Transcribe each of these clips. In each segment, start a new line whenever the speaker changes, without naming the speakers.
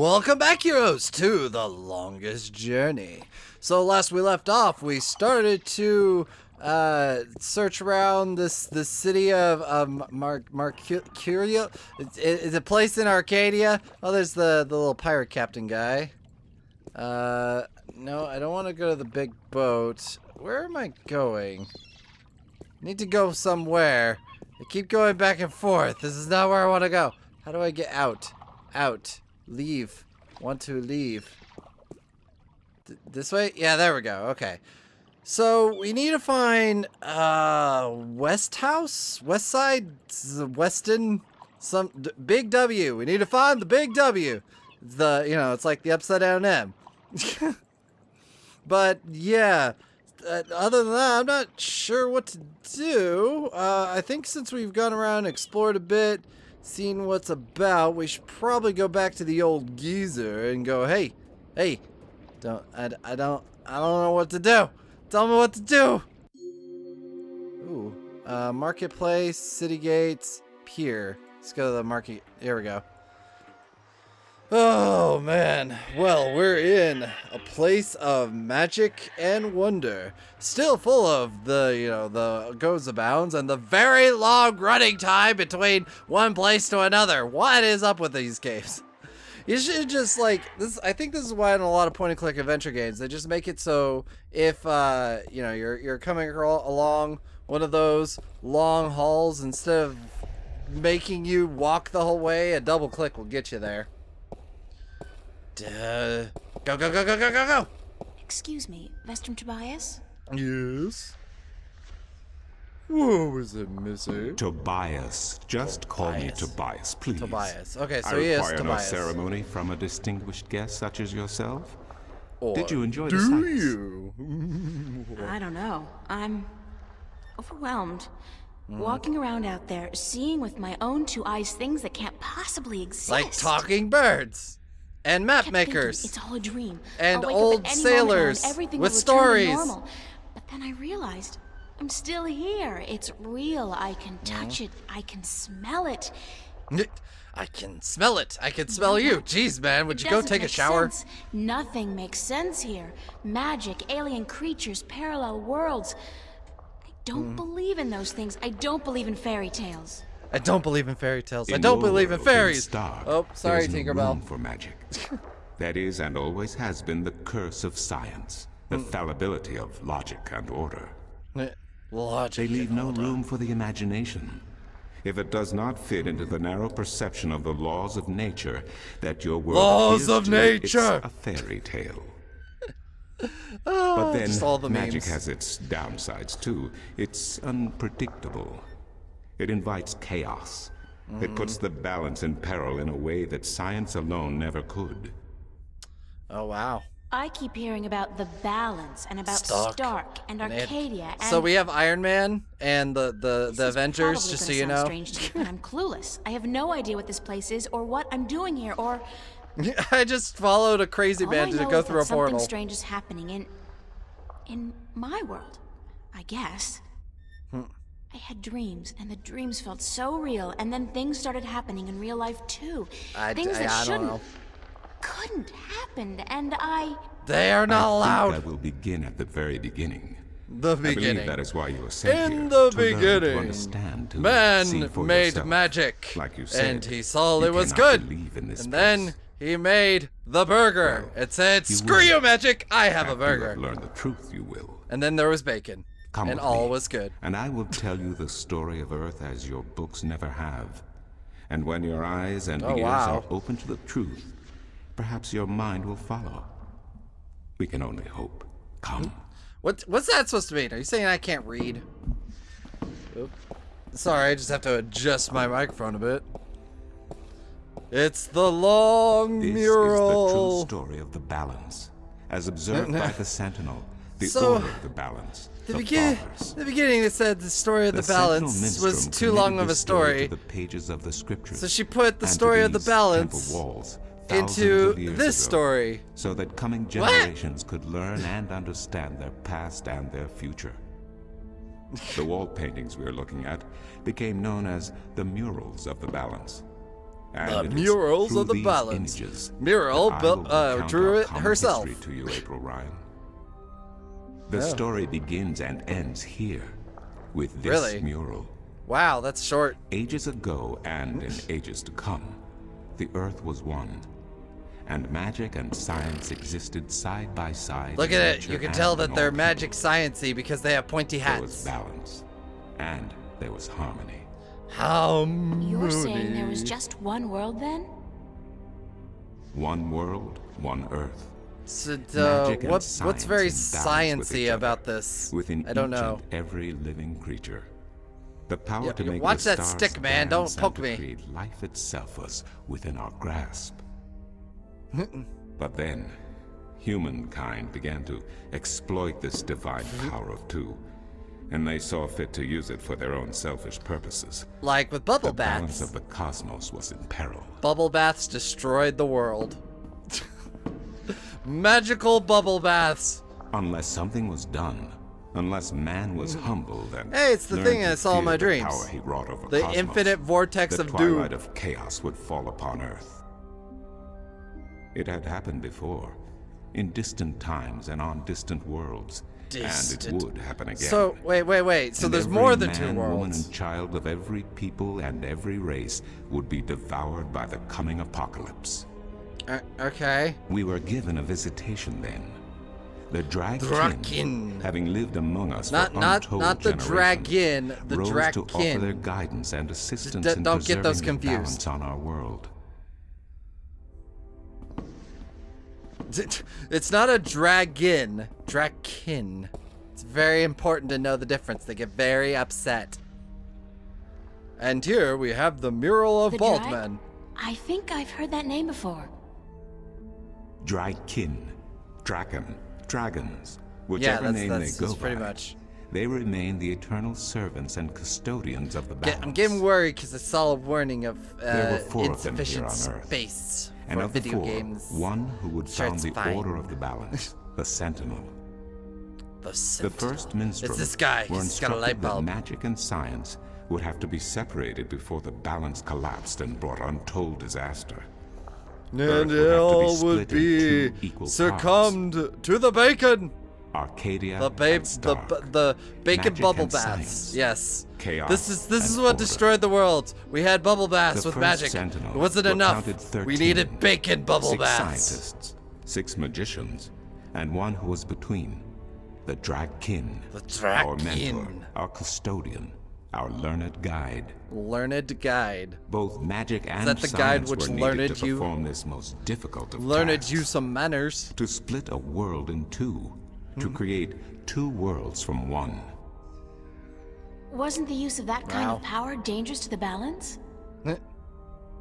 Welcome back, heroes, to The Longest Journey. So last we left off, we started to search around this city of Mercurio. It's a place in Arcadia. Oh, there's the little pirate captain guy. No, I don't want to go to the big boat. Where am I going? Need to go somewhere. I keep going back and forth. This is not where I want to go. How do I get out? Out. Leave. Want to leave. This way? Yeah, there we go. Okay. So, we need to find, West House? West Side? Weston? Big W. We need to find the Big W. It's like the upside down M. But, yeah. Other than that, I'm not sure what to do. I think since we've gone around and explored a bit, seen what's about, we should probably go back to the old geezer and go, hey, I don't know what to do. Tell me what to do. Ooh, marketplace, city gates, pier. Let's go to the market. Here we go. Oh man, well, we're in a place of magic and wonder, still full of the goes abounds and the very long running time between one place to another. What is up with these games? You should just like this. I think this is why in a lot of point-and-click adventure games they just make it so if you're coming along one of those long hauls, instead of making you walk the whole way, a double click will get you there. Go, go, go, go, go, go, go!
Excuse me, Vestrum Tobias?
Yes? What was it, missy?
Tobias. Just call me Tobias, please.
Tobias. Okay, so he is Tobias.
I require no ceremony from a distinguished guest such as yourself.
Or
did you enjoy the sights?
Do you?
I don't know. I'm overwhelmed. Walking around out there, seeing with my own two eyes things that can't possibly exist.
Like talking birds. And map makers.
It's all a dream.
And old sailors with stories.
Normal. But then I realized I'm still here. It's real. I can touch it. I can smell it.
I can smell it. I can smell you. Jeez, man, would you go take a shower?
Sense. Nothing makes sense here. Magic, alien creatures, parallel worlds. I don't believe in those things. I don't believe in fairy tales.
I don't believe in fairy tales. I don't believe in fairies. Oh, sorry, Tinkerbell.
For magic. That is and always has been the curse of science, the fallibility of logic and order.
Logic.
They leave no room for the imagination. If it does not fit into the narrow perception of the laws of nature that your world is it's a fairy tale. But then magic has its downsides too. It's unpredictable. It invites chaos. It puts the balance in peril in a way that science alone never could.
Oh, wow.
I keep hearing about the balance and about Stark and Arcadia and...
So we have Iron Man and the Avengers, just so you know.
Strange to me, but I'm clueless. I have no idea what this place is or what I'm doing here or...
I just followed a crazy man to go through a portal.
Something strange is happening in my world, I guess. I had dreams, and the dreams felt so real, and then things started happening in real life too. Things that couldn't happen, and
They are not allowed.
I think I will begin at the very beginning.
The beginning.
I believe that is why you were sent here.
In the
to
beginning,
to understand, to
man made magic,
like you said,
and he saw it was good. And then he made the burger.
Well,
it said, "Screw you, magic! I have a burger."
Learn the truth, you will.
And then there was bacon.
Come
and
with
all
me,
was good.
And I will tell you the story of Earth as your books never have. And when your eyes and ears are open to the truth, perhaps your mind will follow. We can only hope. Come.
What's that supposed to mean? Are you saying I can't read? Oop. Sorry, I just have to adjust my microphone a bit. It's the long mural.
This is the true story of the balance, as observed by the Sentinel. The order of the balance.
The beginning, it said the story of the balance was too long of a story.
The pages of the scriptures,
so she put the story of the balance into this story.
So that coming generations could learn and understand their past and their future. The wall paintings we are looking at became known as the murals of the balance.
The murals of the balance. Mural drew it herself.
To you, April Ryan. The story begins and ends here with this mural.
Wow, that's short.
Ages ago and in ages to come, the Earth was one, and magic and science existed side by side.
Look at it. You can tell that they're magic sciencey because they have pointy hats.
There was balance, and there was harmony.
You're saying there was just one world then?
One world, one Earth.
So, what's very sciencey about this?
Within
I don't know.
Each and every living creature. The power to make
watch
the
that
stars
stick, man. Don't poke me.
Create life itself was within our grasp. But then, humankind began to exploit this divine power of two, and they saw fit to use it for their own selfish purposes.
Like with bubble baths.
The balance of the cosmos was in peril.
Bubble baths destroyed the world. Magical bubble baths.
Unless something was done, unless man was humbled and
hey, it's the thing I saw in my dreams.
Power he wrought over
the
cosmos,
infinite vortex of doom.
The twilight of chaos would fall upon Earth. It had happened before, in distant times and on distant worlds, and it would happen again.
So wait. So
and
there's more than
man,
two worlds.
Woman, and child of every people and every race would be devoured by the coming apocalypse.
Okay.
We were given a visitation then. The Dragon, having lived among us for untold
the dragon, the
rose
Draken.
to offer their guidance and assistance in
don't get those
preserving the
confused.
balance on our world.
It's not a dragon, Draken. It's very important to know the difference. They get very upset. And here we have the mural of Baldman.
I think I've heard that name before.
Draken, Draken, dragons, whichever name they go
pretty
by.
Much.
They remain the eternal servants and custodians of the balance.
I'm getting worried because I saw a warning of
insufficient
space
and
for
of
video
the four,
games.
one who would found the order of the balance, the Sentinel.
The Sentinel.
The first minstrels
it's this guy.
were
He's got a light
instructed
bulb.
that magic and science would have to be separated before the balance collapsed and brought untold disaster.
And all would be succumbed to the bacon.
Arcadia,
the bacon bubble baths. Yes.
Chaos
this is what destroyed the world. We had bubble baths with magic. It wasn't enough.
13,
we needed bacon bubble baths.
6 scientists, 6 magicians, and one who was between. The Draken. Our mentor, our custodian, our learned guide.
Learned guide.
Both magic and
the
science
guide which
were
learned
needed to
you
perform this most difficult of
learned
tasks.
you some manners.
To split a world in two. To create 2 worlds from one.
Wasn't the use of that kind of power dangerous to the balance?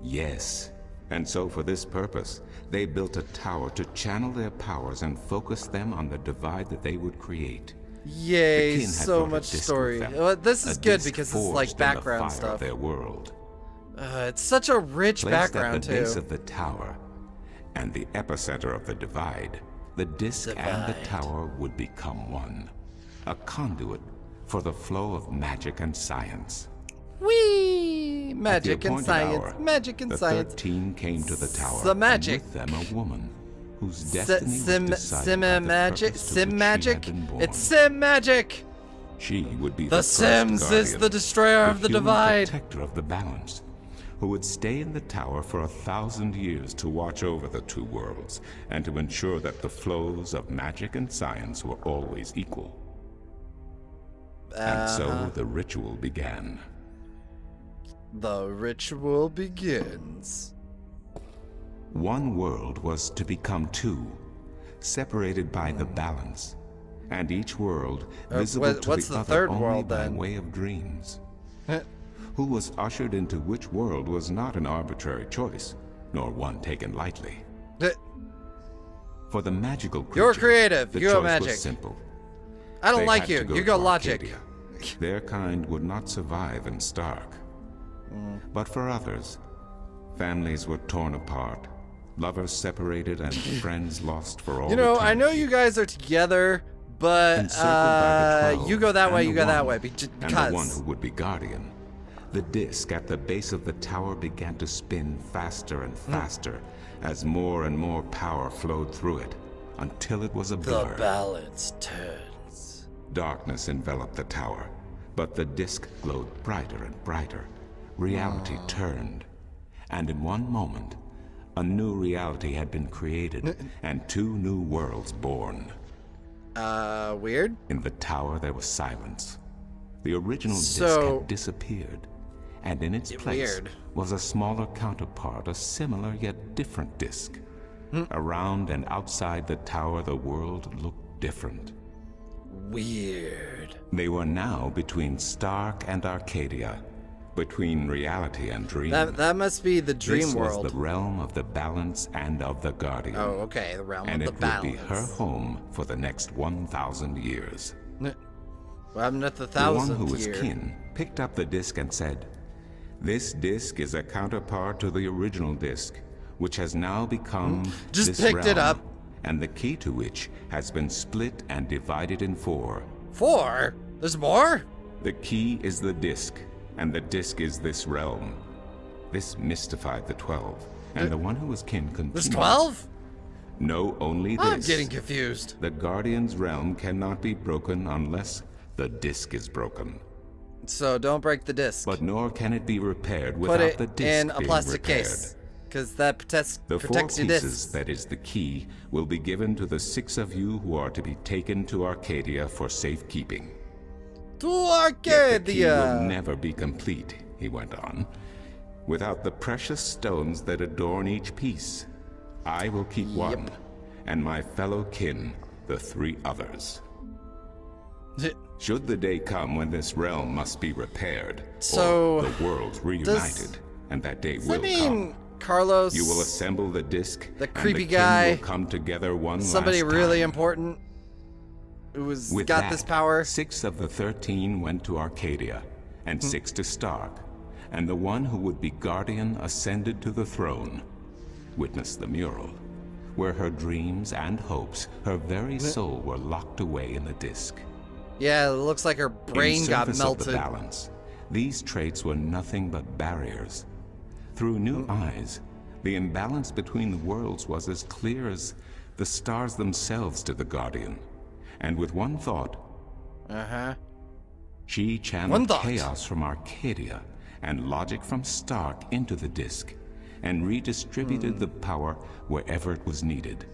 Yes. And so for this purpose, they built a tower to channel their powers and focus them on the divide that they would create.
Yay, so much story. This is good because it's like background stuff.
Of their world.
It's such a rich background
too. At the base of the tower and the epicenter of the divide, the disc and the tower would become one. A conduit for the flow of magic and science.
Whee! Magic and science.
Hour,
magic and science.
The 13 came to the tower.
The magic.
And with them a woman whose destiny was decided
Sim
by the
magic.
purpose to
Sim
which
magic.
she had been born.
It's Sim magic.
She would be
the Sims
guardian,
is the destroyer of the divide.
Protector of the balance, who would stay in the tower for 1,000 years to watch over the 2 worlds and to ensure that the flows of magic and science were always equal. And so the ritual began.
The ritual begins.
One world was to become 2, separated by the balance, and each world visible to the other only by way of dreams. Who was ushered into which world was not an arbitrary choice, nor one taken lightly. For the magical creature,
you're creative.
The
you go
choice
magic.
Was simple.
I don't like you. You go logic.
Arcadia. Their kind would not survive in Stark. But for others, families were torn apart, lovers separated, and friends lost for all eternity.
I know you guys are together, but you go that way, you go that way.
And the one who would be guardian, the disc at the base of the tower began to spin faster and faster as more and more power flowed through it, until it was a blur.
The balance turns.
Darkness enveloped the tower, but the disc glowed brighter and brighter. Reality turned, and in one moment, a new reality had been created, and 2 new worlds born.
Weird?
In the tower there was silence. The original disc had disappeared, and in its place was a smaller counterpart, a similar yet different disc. Around and outside the tower, the world looked different.
Weird.
They were now between Stark and Arcadia, between reality and dream.
That must be the dream world.
This was the realm of the balance and of the Guardian.
Oh, okay, the realm
and
of the balance.
And it would be her home for the next 1,000 years.
What happened at the 1,000th year?
The one who was kin picked up the disc and said, "This disc is a counterpart to the original disc, which has now become
just picked it up,
and the key to which has been split and divided in 4.
4? There's more?
The key is the disc, and the disc is this realm." This mystified the 12, and the one who was kin continued.
There's 12?
No, only this.
I'm getting confused.
The Guardian's realm cannot be broken unless the disc is broken.
So don't break the disc.
But nor can it be repaired without the disc being repaired.
Put it in a plastic case, because that protects
your disc. The 4 pieces, that is the key, will be given to the 6 of you who are to be taken to Arcadia for safekeeping.
To Arcadia!
Yet the key will never be complete, he went on, without the precious stones that adorn each piece. I will keep one, and my fellow kin, the 3 others. Should the day come when this realm must be repaired, or the worlds reunited, and that day will come,
Carlos,
you will assemble the disc,
the creepy
and the
guy,
kin will come together one
somebody
last
really
time.
important, who was
With
got
that,
this power.
6 of the 13 went to Arcadia, and 6 to Stark, and the one who would be Guardian ascended to the throne. Witness the mural, where her dreams and hopes, her very soul, were locked away in the disc.
Yeah, it looks like her brain got melted.
Of the balance, these traits were nothing but barriers. Through new eyes, the imbalance between the worlds was as clear as the stars themselves to the Guardian. And with one thought, she channeled chaos from Arcadia and logic from Stark into the disc, and redistributed the power wherever it was needed.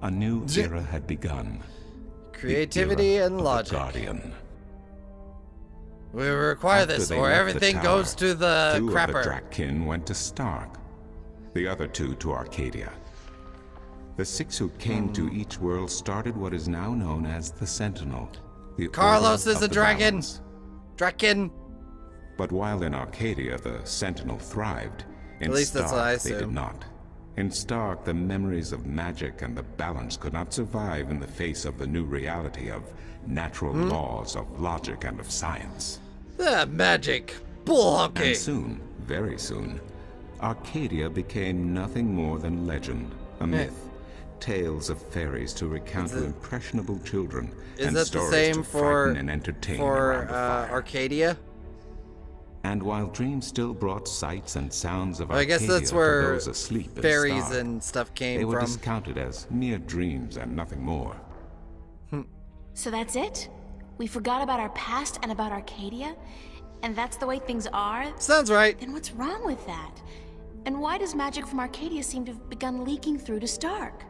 A new era had begun.
Creativity and logic.
Guardian.
We require this, or everything goes to the
2
crapper.
Of the Drakkin went to Stark, the other 2 to Arcadia. The 6 who came to each world started what is now known as the Sentinel.
Carlos is a dragon. Draken.
But while in Arcadia the Sentinel thrived, in
At least
Stark
that's what I
they did not. In Stark, the memories of magic and the balance could not survive in the face of the new reality of natural laws, of logic, and of science.
Magic. Bullhunky.
And soon, very soon, Arcadia became nothing more than legend, a myth. Tales of fairies to recount to impressionable children, and stories to frighten and entertain around the fire.
Arcadia?
And while dreams still brought sights and sounds of Arcadia
I guess that's where
to those asleep
fairies
Stark,
and stuff came
they were
from.
discounted as mere dreams and nothing more.
So that's it? We forgot about our past and about Arcadia? And that's the way things are?
Sounds right.
Then what's wrong with that? And why does magic from Arcadia seem to have begun leaking through to Stark?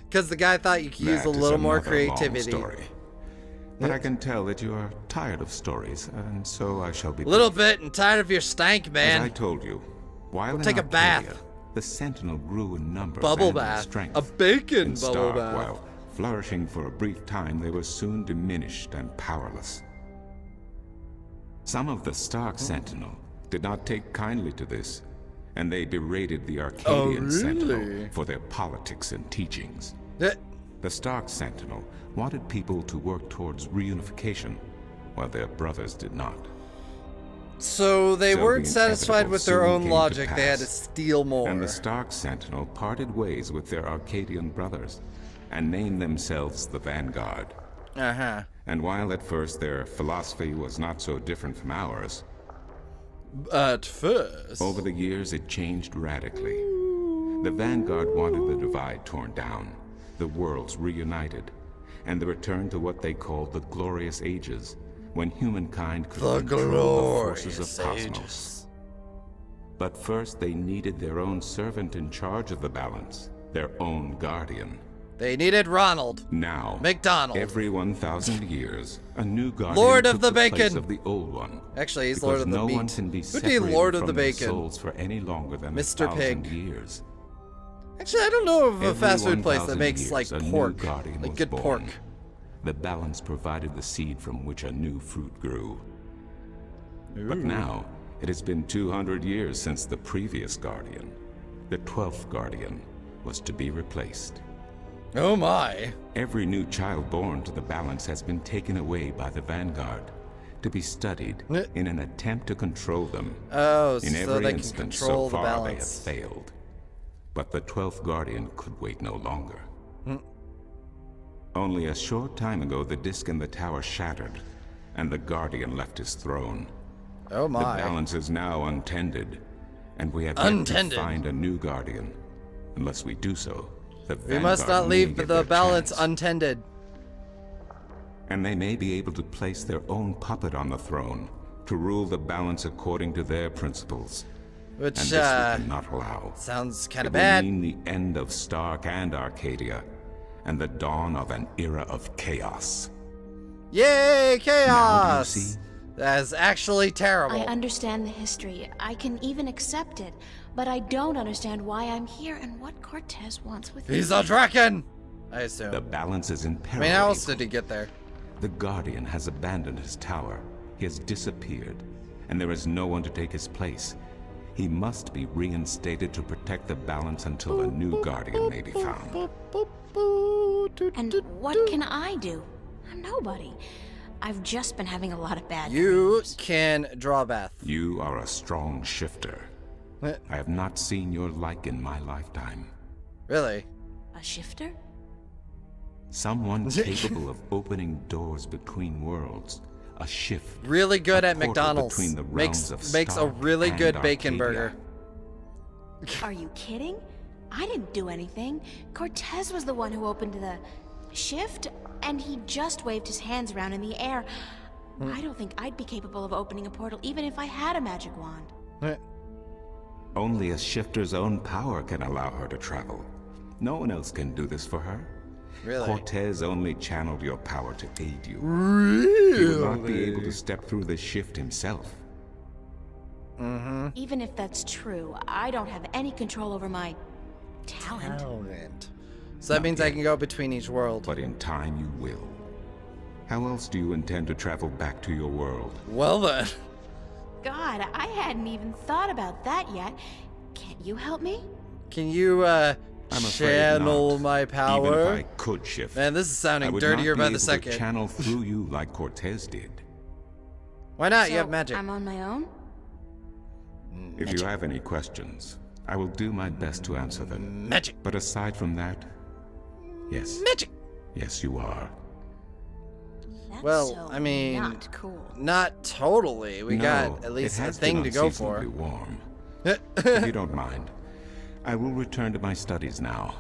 Because the guy thought you could use a little more creativity.
Long story. But I can tell that you are tired of stories, and so I shall be
a little bit and tired of your stank, man.
As I told you, while in
take a
Arcadia,
bath.
The Sentinel grew in numbers
Bubble
and
bath.
in strength.
A bacon
in
bubble
Stark,
bath.
While flourishing for a brief time, they were soon diminished and powerless. Some of the Stark Sentinel did not take kindly to this, and they berated the Arcadian Sentinel for their politics and teachings. The Stark Sentinel wanted people to work towards reunification, while their brothers did not.
So they weren't
the
satisfied with their
inevitable
own
soon came
logic,
to
they had to
pass,
steal more.
And the Stark Sentinel parted ways with their Arcadian brothers, and named themselves the Vanguard. And while at first their philosophy was not so different from ours,
At first.
Over the years, it changed radically. The Vanguard wanted the divide torn down, the worlds reunited, and the return to what they called the Glorious Ages, when humankind could control the forces of cosmos. But first, they needed their own servant in charge of the balance, their own guardian.
They needed Ronald.
Now,
McDonald.
Every 1,000 years, a new guardian
Lord of
took
the
place
Bacon.
of the old one.
Actually, he's Lord of the
no
Meat.
one can be
Would
separated
be Lord of
from
the
their
Bacon.
souls for any longer than
Mr.
1,000
Pig.
years.
Actually, I don't know of a
Every
fast food place
1,000
that makes
years,
like
a new
pork,
guardian
like
was
good
born.
pork.
The balance provided the seed from which a new fruit grew.
Ooh.
But now, it has been 200 years since the previous guardian, the 12th guardian, was to be replaced.
Oh my.
Every new child born to the balance has been taken away by the Vanguard to be studied in an attempt to control them.
Oh,
in
so
every
they can
instance,
control
so
the
far they have
balance.
failed. But the 12th guardian could wait no longer. Only a short time ago, the disk in the tower shattered, and the guardian left his throne.
Oh my.
The balance is now untended, and we have yet to find a new guardian. Unless we do so, the
We must not leave the balance untended.
And they may be able to place their own puppet on the throne to rule the balance according to their principles.
Which,
and this we cannot allow.
Sounds kind of
It
bad.
will mean the end of Stark and Arcadia, and the dawn of an era of chaos.
Yay, chaos!
Now do you see?
That's actually terrible.
I understand the history. I can even accept it. But I don't understand why I'm here and what Cortez wants with me.
He's a dragon! I assume.
The balance is in
I
peril.
mean, how else did he get there?
The Guardian has abandoned his tower. He has disappeared, and there is no one to take his place. He must be reinstated to protect the balance until a new Guardian may be found.
And what can I do? I'm nobody. I've just been having a lot of bad
You
dreams.
can draw Beth.
You are a strong shifter. I have not seen your like in my lifetime.
Really?
A shifter?
Someone capable of opening doors between worlds. A shift.
Really good
a
at
portal
McDonald's.
between the realms of
Makes a
Stark
really
and
good bacon
Arcadia.
burger.
Are you kidding? I didn't do anything. Cortez was the one who opened the shift, and he just waved his hands around in the air. I don't think I'd be capable of opening a portal even if I had a magic wand.
Only a shifter's own power can allow her to travel. No one else can do this for her.
Really?
Cortez only channeled your power to aid you.
Really?
He will not be able to step through this shift himself.
Even if that's true, I don't have any control over my talent.
So that
Not
means I
yet.
can go between each world.
But in time you will. How else do you intend to travel back to your world?
Well then.
God, I hadn't even thought about that yet. Can't you help me?
Can you,
I'm afraid
channel
not.
my
Even
power?
if I could shift,
Man, this is
I
sounding
would
dirtier
not be
by
able
the
to
second.
channel through you like Cortez did.
Why not?
So
You have magic.
I'm on my own?
If you have any questions, I will do my best to answer them.
Magic.
But aside from that, yes.
Magic.
Yes, you are.
That's
Well,
so
I mean,
not cool.
Not totally. We
No,
got at
it
least a
has
thing
been
to go
unseasonably
for.
warm. If you don't mind, I will return to my studies now.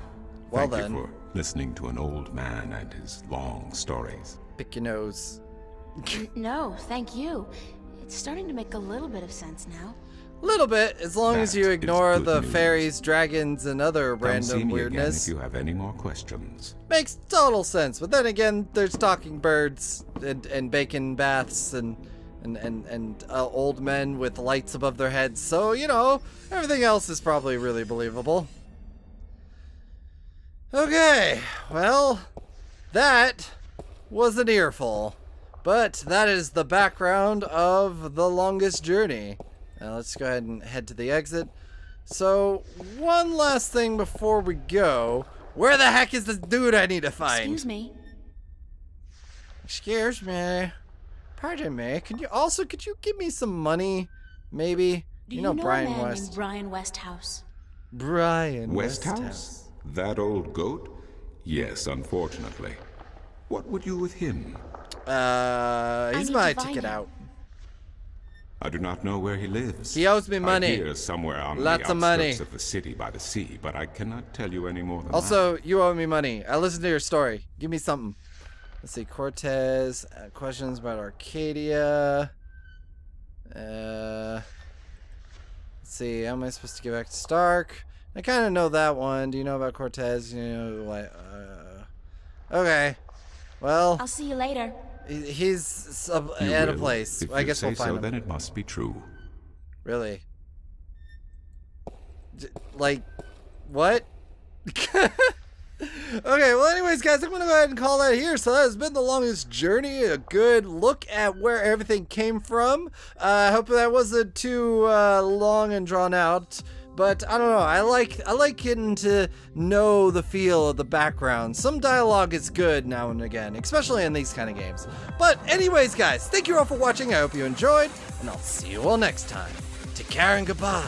Well
Thank
then.
you for listening to an old man and his long stories.
Pick your nose.
No, thank you. It's starting to make a little bit of sense now.
Little bit, as long as
That
you
is
ignore
good
the
news.
fairies, dragons, and other
Come see
random
me
weirdness.
again if you have any more questions.
Makes total sense. But then again, there's talking birds and bacon baths and old men with lights above their heads. So, you know, everything else is probably really believable. Okay, well, that was an earful. But that is the background of The Longest Journey. Now let's go ahead and head to the exit. So, one last thing before we go. Where the heck is this dude I need to find?
Excuse me.
Excuse me. Pardon me. Could you give me some money? Maybe?
Do you
know
know
Brian
a man
West.
named Brian Westhouse?
Brian
Westhouse? That old goat? Yes, unfortunately. What would you with him?
He's
need
my
to find
ticket
him.
out.
I do not know where he lives.
He owes me money.
I hear somewhere on
Lots
the
of money.
outskirts of the city by the sea, but I cannot tell you any more than
Also,
that.
you owe me money. I listened to your story. Give me something. Let's see. Cortez. Questions about Arcadia. Let's see. How am I supposed to get back to Stark? I kind of know that one. Do you know about Cortez? You know, like, okay. Well,
I'll see you later.
He's at a place. I guess we'll find him.
Then it must be true.
Really? Like, what? Okay, well anyways guys, I'm gonna go ahead and call that here. So that has been the longest journey, a good look at where everything came from. I hope that wasn't too long and drawn out, but I don't know, I like getting to know the feel of the background. Some dialogue is good now and again, especially in these kind of games. But anyways guys, thank you all for watching, I hope you enjoyed, and I'll see you all next time. Take care and goodbye.